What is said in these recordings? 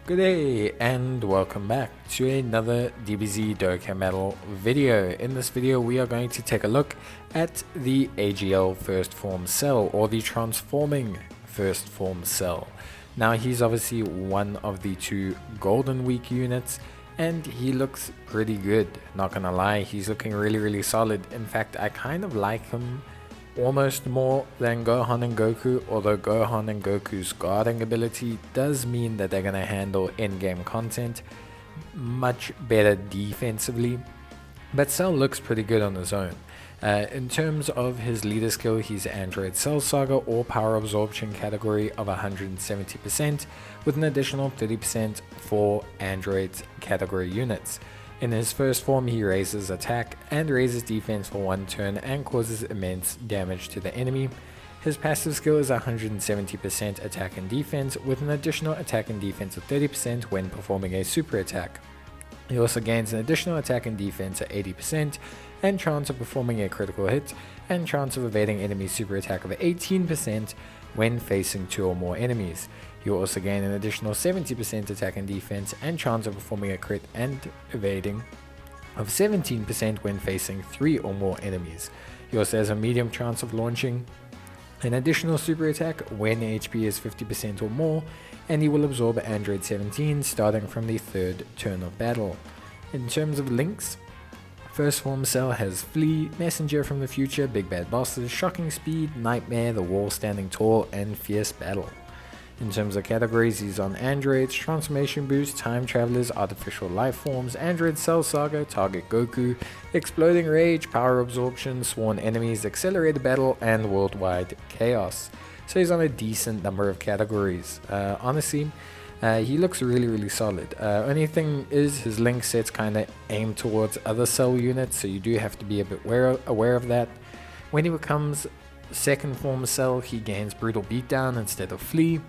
Good day and welcome back to another DBZ Dokkan Battle video. In this video we are going to take a look at the AGL First Form Cell, or the Transforming First Form Cell. Now he's obviously one of the two Golden Week units and he looks pretty good, not gonna lie. He's looking really solid. In fact, I kind of like him almost more than Gohan and Goku, although Gohan and Goku's guarding ability does mean that they're going to handle in-game content much better defensively, but Cell looks pretty good on his own. In terms of his leader skill, he's Android Cell Saga or Power Absorption category of 170%, with an additional 30% for Android category units. In his first form, he raises attack and raises defense for 1 turn and causes immense damage to the enemy. His passive skill is 170% attack and defense, with an additional attack and defense of 30% when performing a super attack. He also gains an additional attack and defense at 80%, and chance of performing a critical hit, and chance of evading enemy super attack of 18% when facing 2 or more enemies. He will also gain an additional 70% attack and defense, and chance of performing a crit and evading of 17% when facing 3 or more enemies. He also has a medium chance of launching an additional super attack when HP is 50% or more, and he will absorb Android 17 starting from the 3rd turn of battle. In terms of links, First Form Cell has Flea, Messenger from the Future, Big Bad Bosses, Shocking Speed, Nightmare, The Wall Standing Tall, and Fierce Battle. In terms of categories, he's on Androids, Transformation Boost, Time Travelers, Artificial Life Forms, Android Cell Saga, Target Goku, Exploding Rage, Power Absorption, Sworn Enemies, Accelerated Battle, and Worldwide Chaos. So he's on a decent number of categories. Honestly, he looks really solid. Only thing is his link sets kind of aim towards other Cell units, so you do have to be a bit aware of that. When he becomes Second Form Cell, he gains Brutal Beatdown instead of Flea,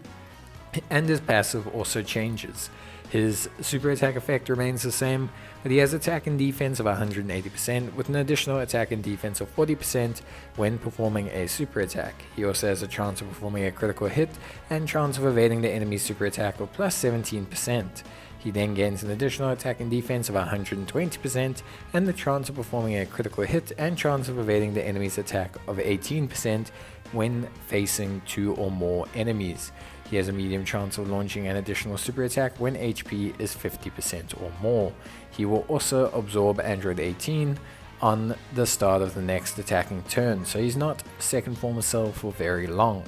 and his passive also changes. His super attack effect remains the same, but he has attack and defense of 180%, with an additional attack and defense of 40% when performing a super attack. He also has a chance of performing a critical hit and chance of evading the enemy's super attack of plus 17%. He then gains an additional attack and defense of 120%, and the chance of performing a critical hit and chance of evading the enemy's attack of 18% when facing 2 or more enemies. He has a medium chance of launching an additional super attack when HP is 50% or more. He will also absorb Android 18 on the start of the next attacking turn, so he's not Second Form Cell for very long.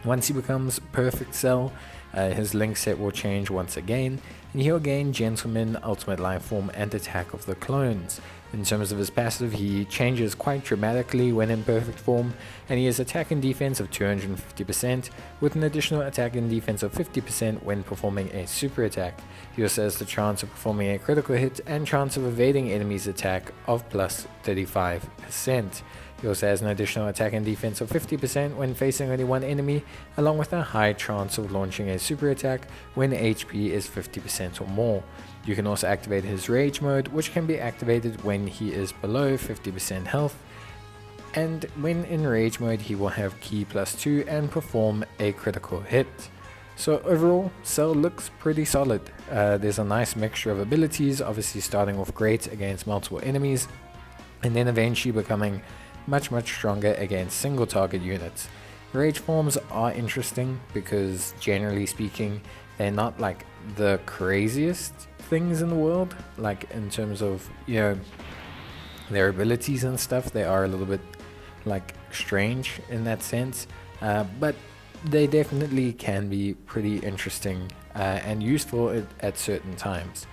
Once he becomes Perfect Cell, his link set will change once again, and he'll gain Gentleman, Ultimate Life Form, and Attack of the Clones. In terms of his passive, he changes quite dramatically when in perfect form, and he has attack and defense of 250%, with an additional attack and defense of 50% when performing a super attack. He also has the chance of performing a critical hit and chance of evading enemies' attack of plus 35%. He also has an additional attack and defense of 50% when facing only 1 enemy, along with a high chance of launching a super attack when HP is 50% or more. You can also activate his Rage mode, which can be activated when he is below 50% health, and when in Rage mode he will have Ki plus 2 and perform a critical hit. So overall, Cell looks pretty solid. There's a nice mixture of abilities, obviously starting off great against multiple enemies, and then eventually becoming much stronger against single target units. Rage forms are interesting because generally speaking they're not like the craziest things in the world, like in terms of, you know, their abilities and stuff. They are a little bit like strange in that sense, but they definitely can be pretty interesting and useful at certain times.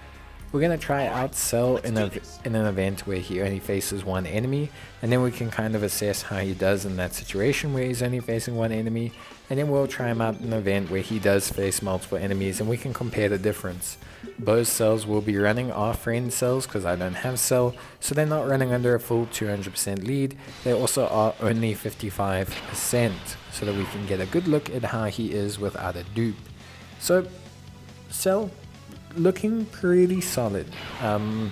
We're going to try out Cell in an event where he only faces 1 enemy, and then we can kind of assess how he does in that situation where he's only facing 1 enemy, and then we'll try him out in an event where he does face multiple enemies, and we can compare the difference. Both cells will be running our friend cells because I don't have Cell, so they're not running under a full 200% lead. They also are only 55%, so that we can get a good look at how he is without a dupe. So Cell looking pretty solid. An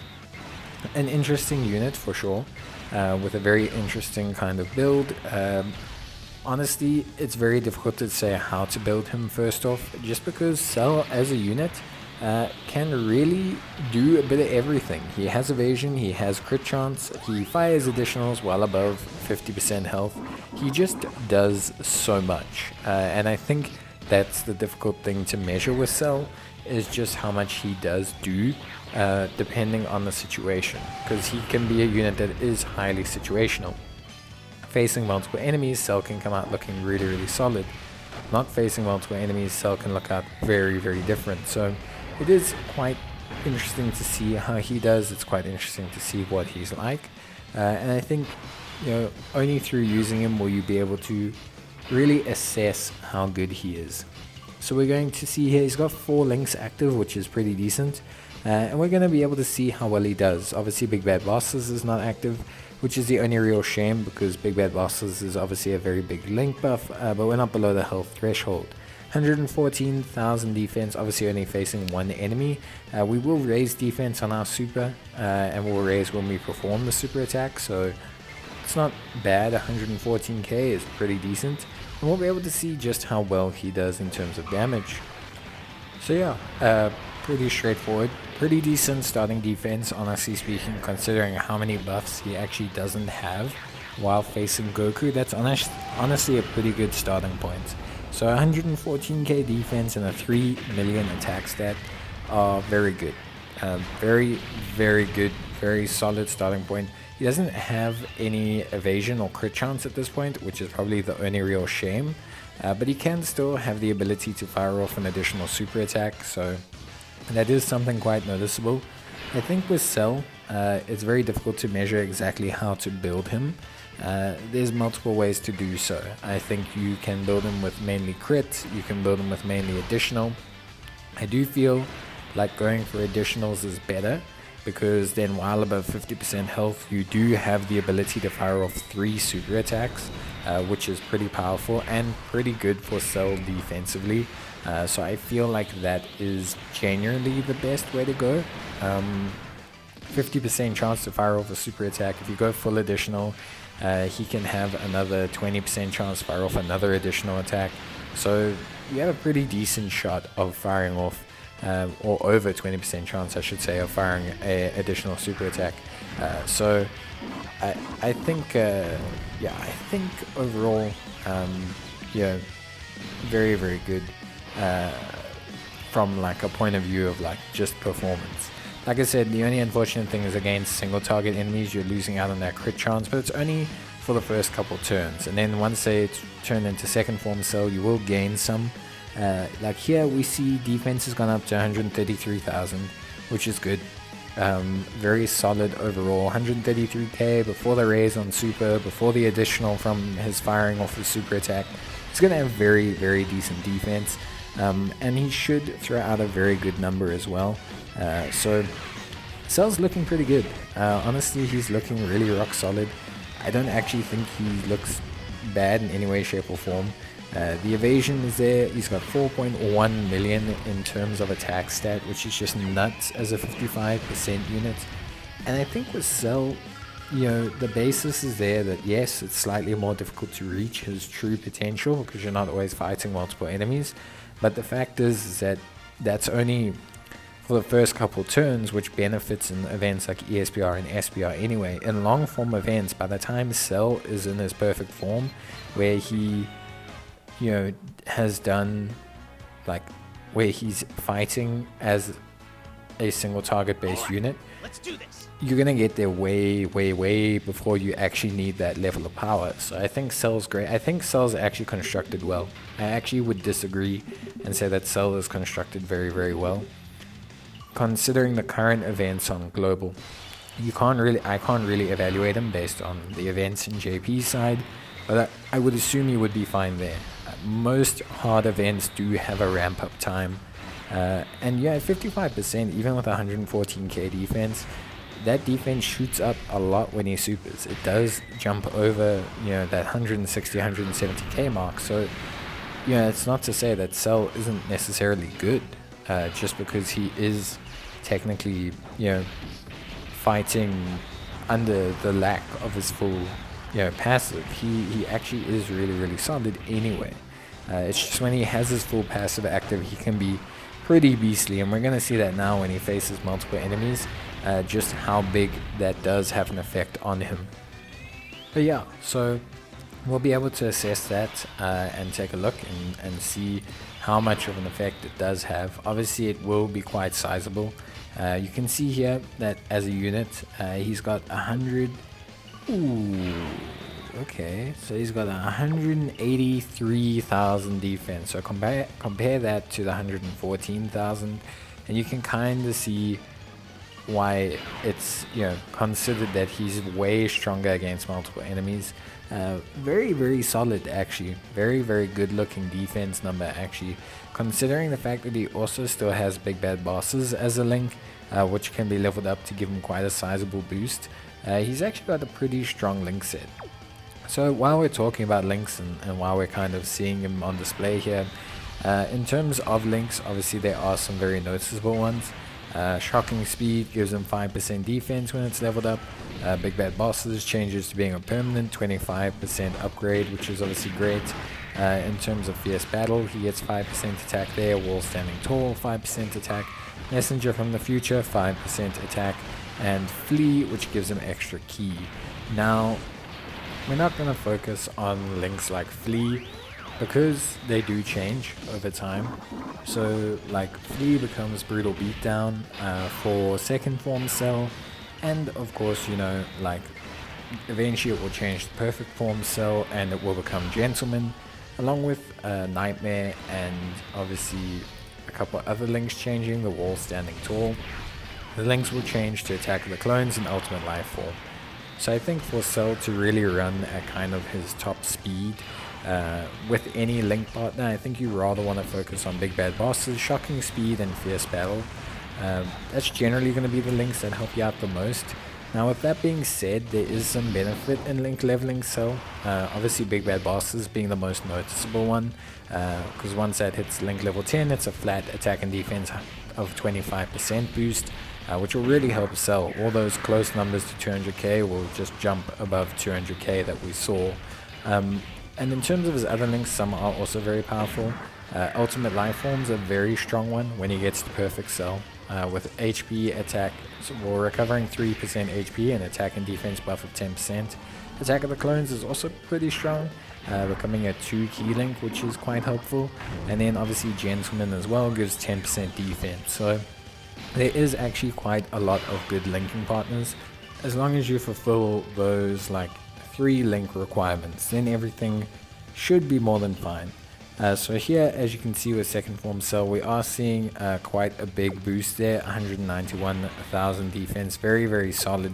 interesting unit for sure, with a very interesting kind of build. Honestly, it's very difficult to say how to build him first off, just because Cell as a unit can really do a bit of everything. He has evasion, he has crit chance, he fires additionals well above 50% health. He just does so much, and I think that's the difficult thing to measure with Cell, is just how much he does do depending on the situation, because he can be a unit that is highly situational. Facing multiple enemies, Cell can come out looking really solid. Not facing multiple enemies, Cell can look out very different. So it is quite interesting to see how he does. It's quite interesting to see what he's like, and I think, you know, only through using him will you be able to really assess how good he is. So we're going to see here he's got 4 links active, which is pretty decent, and we're going to be able to see how well he does. Obviously Big Bad Bosses is not active, which is the only real shame, because Big Bad Bosses is obviously a very big link buff, but we're not below the health threshold. 114,000 defense, obviously only facing 1 enemy. We will raise defense on our super, and we'll raise when we perform the super attack, so it's not bad. 114k is pretty decent, and we'll be able to see just how well he does in terms of damage. So yeah, pretty straightforward, pretty decent starting defense, honestly speaking, considering how many buffs he actually doesn't have while facing Goku. That's honestly a pretty good starting point. So 114k defense and a 3 million attack stat are very good. Very good, very solid starting point. He doesn't have any evasion or crit chance at this point, which is probably the only real shame. But he can still have the ability to fire off an additional super attack, so that is something quite noticeable. I think with Cell, it's very difficult to measure exactly how to build him. There's multiple ways to do so. I think you can build him with mainly crit, you can build him with mainly additional. I do feel like going for additionals is better, because then while above 50% health, you do have the ability to fire off 3 super attacks, which is pretty powerful and pretty good for Cell defensively. So I feel like that is genuinely the best way to go. 50% chance to fire off a super attack. If you go full additional, he can have another 20% chance to fire off another additional attack. So you have a pretty decent shot of firing off, or over 20% chance I should say, of firing an additional super attack. So I think I think overall, yeah, very good from like a point of view of like just performance. Like I said, the only unfortunate thing is against single target enemies, you're losing out on that crit chance, but it's only for the first couple turns, and then once they turn into second form Cell, you will gain some. Like here we see defense has gone up to 133,000, which is good. Very solid overall. 133k before the raise on super, before the additional from his firing off his super attack. He's going to have very decent defense, and he should throw out a very good number as well. So Cell's looking pretty good. Honestly, he's looking really rock solid. I don't actually think he looks bad in any way, shape or form. The evasion is there. He's got 4.1 million in terms of attack stat, which is just nuts as a 55% unit. And I think with Cell, you know, the basis is there that yes, it's slightly more difficult to reach his true potential because you're not always fighting multiple enemies. But the fact is that that's only for the first couple turns, which benefits in events like ESPR and SPR anyway. In long form events, by the time Cell is in his perfect form, where he, you know, has done like where he's fighting as a single target based unit, you're gonna get there way before you actually need that level of power. So I think Cell's great. I think Cell's actually constructed well. I actually would disagree and say that Cell is constructed very well. Considering the current events on global, I can't really evaluate him based on the events in JP's side, but I would assume he would be fine there. Most hard events do have a ramp up time, and yeah, 55% even with 114k defense, that defense shoots up a lot when he supers. It does jump over, you know, that 160-170k mark. So yeah, it's not to say that Cell isn't necessarily good, just because he is technically, you know, fighting under the lack of his full, you know, passive. He actually is really solid anyway. It's just when he has his full passive active, he can be pretty beastly, and we're going to see that now when he faces multiple enemies, just how big that does have an effect on him. But yeah, so we'll be able to assess that and take a look and see how much of an effect it does have. Obviously it will be quite sizable. You can see here that as a unit, he's got 100. Ooh, okay, so he's got 183,000 defense. So compare that to the 114,000, and you can kind of see why it's, you know, considered that he's way stronger against multiple enemies. Very solid, actually. Very good looking defense number, actually, considering the fact that he also still has big bad bosses as a link, which can be leveled up to give him quite a sizable boost. He's actually got a pretty strong link set. So while we're talking about links and while we're kind of seeing him on display here, in terms of links, obviously there are some very noticeable ones. Shocking Speed gives him 5% defense when it's leveled up. Big Bad Bosses changes to being a permanent 25% upgrade, which is obviously great. In terms of Fierce Battle, he gets 5% attack there. Wall Standing Tall, 5% attack. Messenger from the Future, 5% attack. And Flee, which gives him extra ki. Now, we're not going to focus on links like Flee, because they do change over time. So like Flee becomes Brutal Beatdown for second form Cell, and of course, you know, like eventually it will change to perfect form Cell and it will become Gentleman, along with Nightmare and obviously a couple other links changing, the Wall Standing Tall. The links will change to Attack of the Clones and Ultimate Life Form. So I think for Cell to really run at kind of his top speed, with any link partner, I think you rather want to focus on Big Bad Bosses, Shocking Speed, and Fierce Battle. That's generally going to be the links that help you out the most. Now, with that being said, there is some benefit in link leveling Cell. Obviously, Big Bad Bosses being the most noticeable one, because once that hits link level 10, it's a flat attack and defense of 25% boost, which will really help Cell. All those close numbers to 200k will just jump above 200k that we saw. And in terms of his other links, some are also very powerful. Ultimate Life Form's a very strong one when he gets to perfect Cell. With HP attack, so we're recovering 3% HP and attack and defense buff of 10%. Attack of the Clones is also pretty strong, becoming a 2 key link, which is quite helpful. And then obviously Gentleman as well gives 10% defense. So there is actually quite a lot of good linking partners. As long as you fulfill those like 3 link requirements, then everything should be more than fine. So here, as you can see with second form Cell, we are seeing quite a big boost there, 191,000 defense, very solid,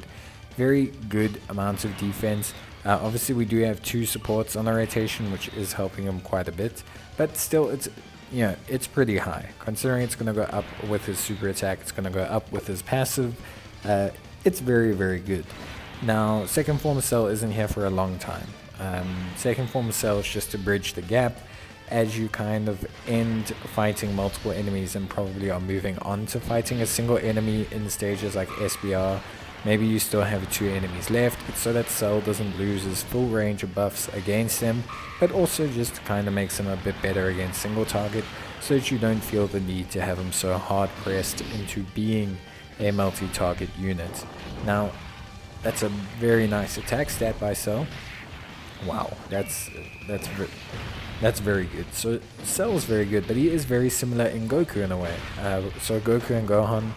very good amounts of defense. Obviously we do have 2 supports on the rotation, which is helping him quite a bit, but still it's, you know, it's pretty high considering it's going to go up with his super attack, it's going to go up with his passive. It's very good. Now, second form Cell isn't here for a long time. Second form Cell is just to bridge the gap as you kind of end fighting multiple enemies and probably are moving on to fighting a single enemy in stages like SBR. Maybe you still have 2 enemies left, so that Cell doesn't lose his full range of buffs against them, but also just kind of makes him a bit better against single target, so that you don't feel the need to have him so hard pressed into being a multi-target unit. Now, that's a very nice attack stat by Cell. Wow, that's very good. So Cell is very good, but he is very similar in Goku in a way. So Goku and Gohan,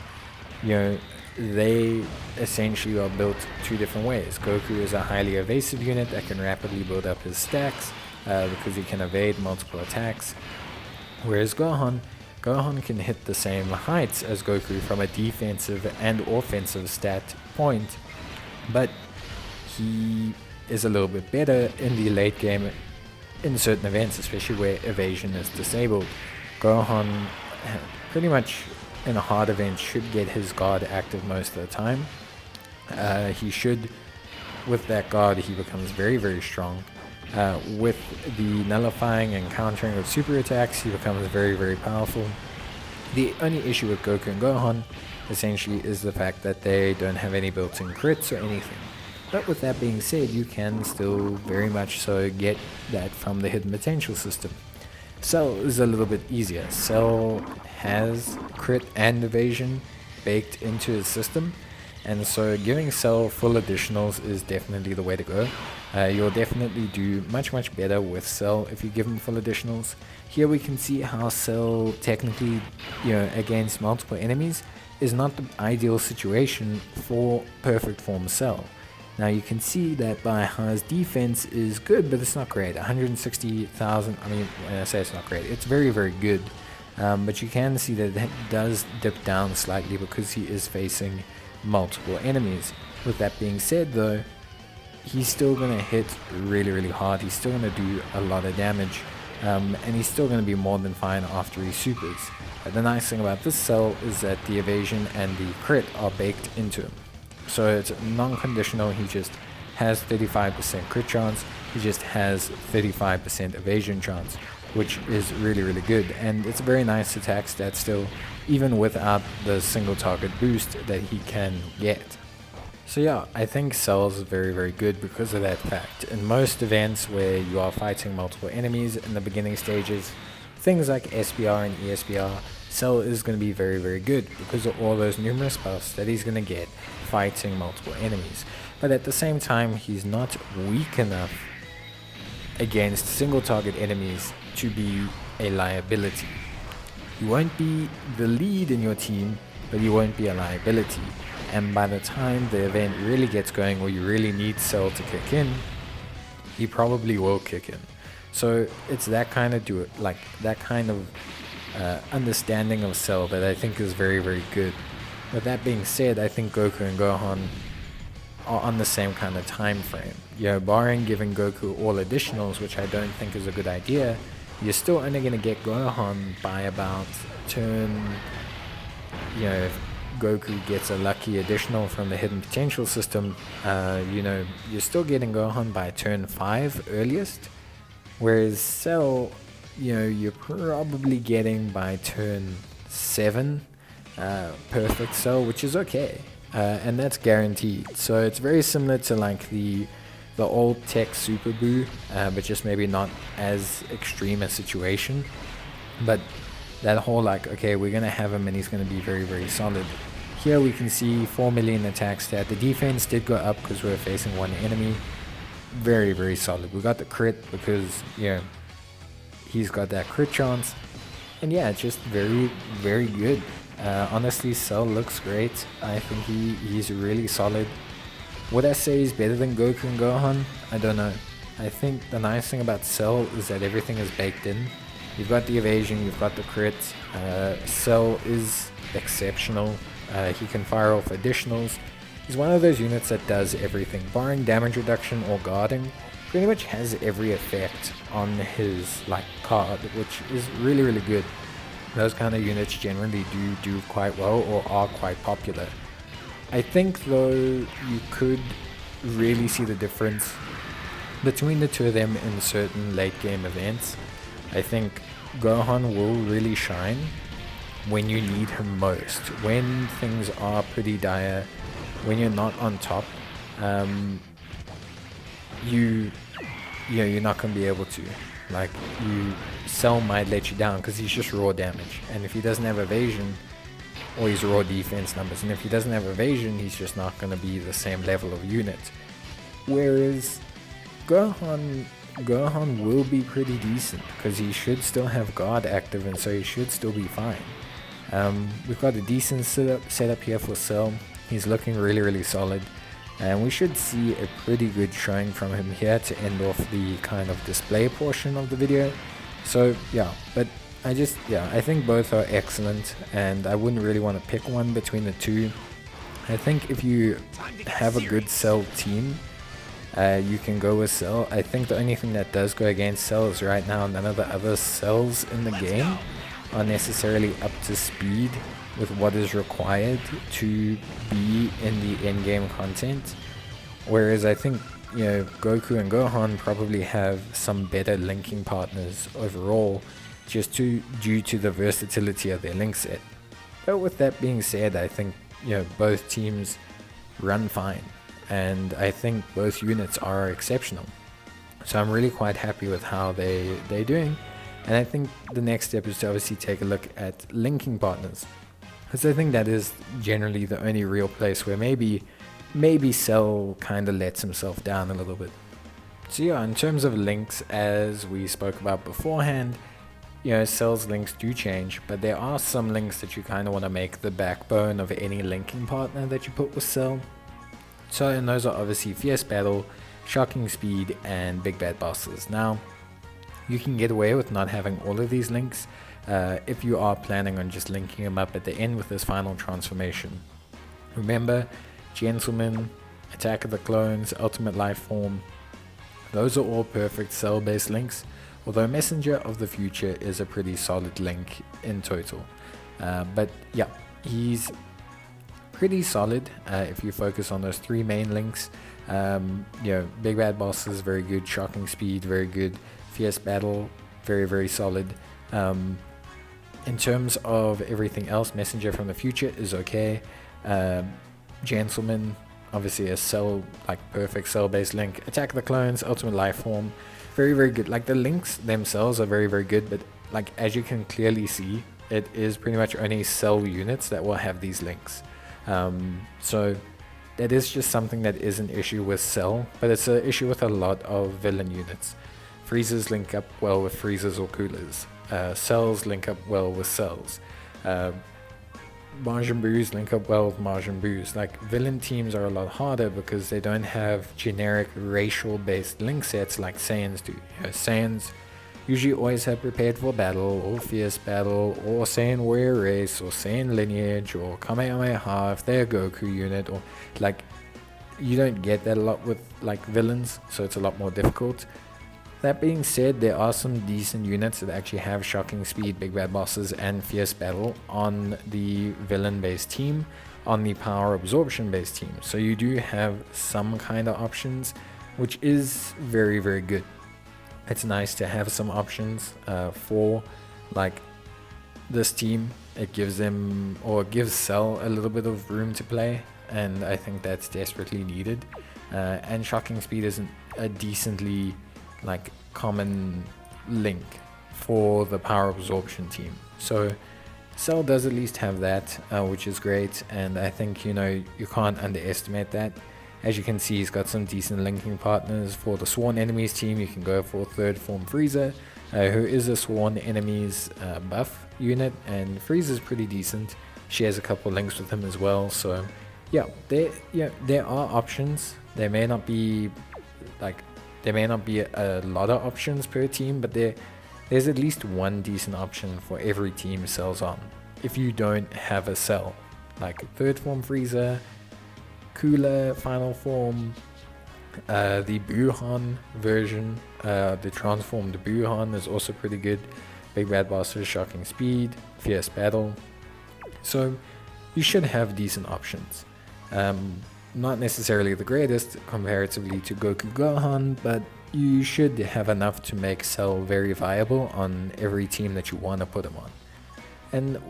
you know, they essentially are built 2 different ways. Goku is a highly evasive unit that can rapidly build up his stacks because he can evade multiple attacks, whereas Gohan can hit the same heights as Goku from a defensive and offensive stat point, but he is a little bit better in the late game in certain events, especially where evasion is disabled. Gohan pretty much in a hard event should get his guard active most of the time. He should, with that guard, he becomes very strong. With the nullifying and countering of super attacks, he becomes very powerful. The only issue with Goku and Gohan essentially is the fact that they don't have any built-in crits or anything. But with that being said, you can still very much so get that from the hidden potential system. Cell is a little bit easier. Cell has crit and evasion baked into his system, and so giving Cell full additionals is definitely the way to go. You'll definitely do much better with Cell if you give him full additionals. Here we can see how Cell technically, against multiple enemies is not the ideal situation for perfect form Cell. Now you can see that by how his defense is good, but it's not great. 160,000, I mean, when I say it's not great, it's very good. But you can see that it does dip down slightly because he is facing multiple enemies. With that being said though, he's still going to hit really hard. He's still going to do a lot of damage. And he's still going to be more than fine after he supers. The nice thing about this Cell is that the evasion and the crit are baked into him. So it's non-conditional. He just has 35% crit chance. He just has 35% evasion chance, which is really good. And it's a very nice attack stat still, even without the single target boost that he can get. So yeah, I think Cell is very good because of that fact. In most events where you are fighting multiple enemies in the beginning stages, things like SBR and ESBR, Cell is going to be very good because of all those numerous buffs that he's going to get fighting multiple enemies. But at the same time, he's not weak enough against single target enemies to be a liability. You won't be the lead in your team, but you won't be a liability. And by the time the event really gets going, or you really need Cell to kick in, he probably will kick in. So it's that kind of understanding of Cell that I think is very good. With that being said, I think Goku and Gohan are on the same kind of time frame. Barring giving Goku all additionals, which I don't think is a good idea, you're still only going to get Gohan by about turn, if Goku gets a lucky additional from the hidden potential system, you're still getting Gohan by turn 5 earliest, whereas Cell, you're probably getting by turn 7 perfect Cell, which is okay, and that's guaranteed. So it's very similar to like the old tech Super Buu, but just maybe not as extreme a situation. But that whole okay, we're gonna have him and he's gonna be very solid. Here we can see 4 million attack stat. The defense did go up because we were facing one enemy. Very solid. We got the crit because he's got that crit chance, and yeah, it's just very good. Honestly, Cell looks great. I think he's really solid. Would I say he's better than Goku and Gohan? I don't know. I think the nice thing about Cell is that everything is baked in. You've got the evasion, you've got the crit. Cell is exceptional. He can fire off additionals. He's one of those units that does everything, barring damage reduction or guarding. Pretty much has every effect on his card, which is really good. Those kind of units generally do quite well or are quite popular. I think though you could really see the difference between the two of them in certain late game events. I think Gohan will really shine when you need him most, when things are pretty dire, when you're not on top. You're not going to be able to. Cell might let you down because he's just raw damage. And if he doesn't have evasion, or he's raw defense numbers, and if he doesn't have evasion, he's just not going to be the same level of unit. Whereas Gohan will be pretty decent because he should still have guard active, and so he should still be fine. We've got a decent setup here for Cell. He's looking really solid. And we should see a pretty good showing from him here to end off the kind of display portion of the video. So yeah, but I think both are excellent, and I wouldn't really want to pick one between the two. I think if you have a good Cell team, you can go with Cell. I think the only thing that does go against Cell is right now none of the other Cells in the game are necessarily up to speed with what is required to be in the end-game content. Whereas I think, Goku and Gohan probably have some better linking partners overall, just due to the versatility of their link set. But with that being said, I think, both teams run fine, and I think both units are exceptional. So I'm really quite happy with how they're doing. And I think the next step is to obviously take a look at linking partners, because I think that is generally the only real place where maybe Cell kind of lets himself down a little bit. So yeah, in terms of links, as we spoke about beforehand, Cell's links do change, but there are some links that you kind of want to make the backbone of any linking partner that you put with Cell. So, and those are obviously Fierce Battle, Shocking Speed, and Big Bad Bosses. Now, you can get away with not having all of these links if you are planning on just linking them up at the end with this final transformation. Remember, Gentleman, Attack of the Clones, Ultimate Life Form, those are all perfect Cell-based links, although Messenger of the Future is a pretty solid link in total. But yeah, he's pretty solid if you focus on those three main links. Big Bad Bosses, very good. Shocking Speed, very good. Fierce Battle, very, very solid. In terms of everything else, Messenger from the Future is okay. Gentleman, obviously a Cell, like perfect Cell-based link. Attack the Clones, Ultimate Life Form, very, very good. Like the links themselves are very, very good, but like as you can clearly see, it is pretty much only Cell units that will have these links. So that is just something that is an issue with Cell, but it's an issue with a lot of villain units. Freezers link up well with Freezers or Coolers. Cells link up well with Cells. Majin Buus link up well with Majin Buus. Like villain teams are a lot harder because they don't have generic racial based link sets like Saiyans do. Saiyans usually always have Prepared for Battle or Fierce Battle or Saiyan Warrior Race or Saiyan Lineage or Kamehameha if they're a Goku unit, or like you don't get that a lot with like villains, so it's a lot more difficult. That being said, there are some decent units that actually have Shocking Speed, Big Bad Bosses, and Fierce Battle on the villain-based team, on the Power Absorption-based team. So you do have some kind of options, which is very, very good. It's nice to have some options for like this team. It gives them, or gives Cell a little bit of room to play, and I think that's desperately needed. And Shocking Speed isn't a decently like common link for the Power Absorption team, so Cell does at least have that, which is great, and I think you can't underestimate that. As you can see, he's got some decent linking partners. For the Sworn Enemies team, you can go for Third Form Frieza, who is a Sworn Enemies buff unit, and Frieza's pretty decent. She has a couple links with him as well, so yeah, there are options. There may not be a lot of options per team, but there's at least one decent option for every team Cell's on. If you don't have a Cell, like Third Form Frieza, Cooler Final Form, the Buuhan version, the transformed Buuhan is also pretty good. Big Bad Bosses, Shocking Speed, Fierce Battle. So you should have decent options. Not necessarily the greatest comparatively to Goku Gohan, but you should have enough to make Cell very viable on every team that you want to put him on. And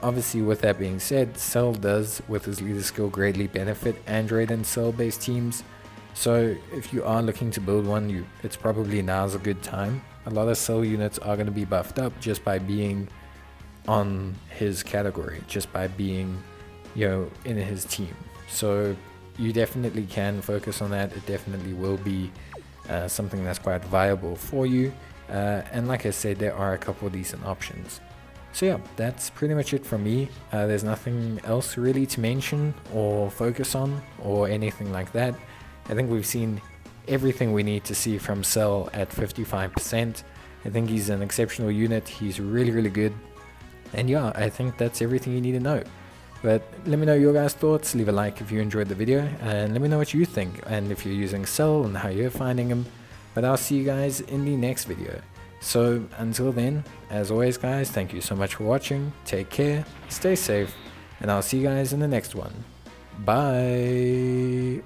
obviously with that being said, Cell does, with his leader skill, greatly benefit Android and Cell based teams. So if you are looking to build one, it's probably now's a good time. A lot of Cell units are going to be buffed up just by being on his category, just by being in his team. So you definitely can focus on that. It definitely will be something that's quite viable for you. And like I said, there are a couple of decent options. So yeah, that's pretty much it from me. There's nothing else really to mention or focus on or anything like that. I think we've seen everything we need to see from Cell at 55%. I think he's an exceptional unit. He's really, really good. And yeah, I think that's everything you need to know. But let me know your guys' thoughts. Leave a like if you enjoyed the video, and let me know what you think and if you're using Cell and how you're finding him. But I'll see you guys in the next video. So until then, as always guys, thank you so much for watching. Take care, stay safe, and I'll see you guys in the next one. Bye.